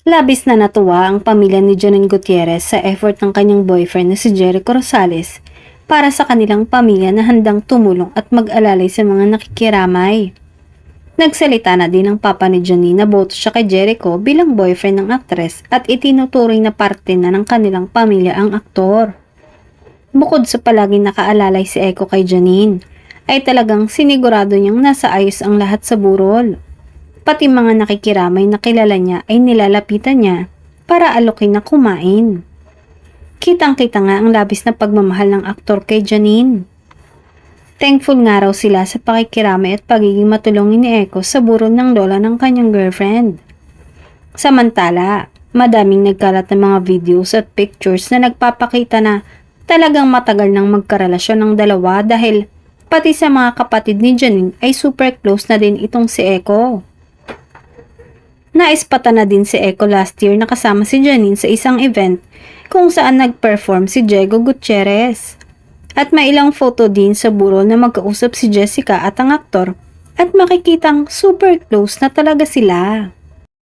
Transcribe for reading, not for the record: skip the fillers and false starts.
Labis na natuwa ang pamilya ni Janine Gutierrez sa effort ng kanyang boyfriend na si Jericho Rosales para sa kanilang pamilya na handang tumulong at mag-alalay sa mga nakikiramay. Nagsalita na din ang papa ni Janine na boto siya kay Jericho bilang boyfriend ng aktres at itinuturing na parte na ng kanilang pamilya ang aktor. Bukod sa palaging nakaalalay si Echo kay Janine, ay talagang sinigurado niyang nasa ayos ang lahat sa burol. Pati mga nakikiramay na kilala niya ay nilalapitan niya para alokin na kumain. Kitang-kita nga ang labis na pagmamahal ng aktor kay Janine. Thankful nga raw sila sa pakikiramay at pagiging matulungin ni Echo sa burol ng lola ng kanyang girlfriend. Samantala, madaming nagkalat ng mga videos at pictures na nagpapakita na talagang matagal nang magkarelasyon ng dalawa dahil pati sa mga kapatid ni Janine ay super close na din itong si Echo. Naispatan na din si Echo last year na kasama si Janine sa isang event kung saan nag-perform si Diego Gutierrez. At may ilang photo din sa burol na magkausap si Jessica at ang aktor at makikitang super close na talaga sila.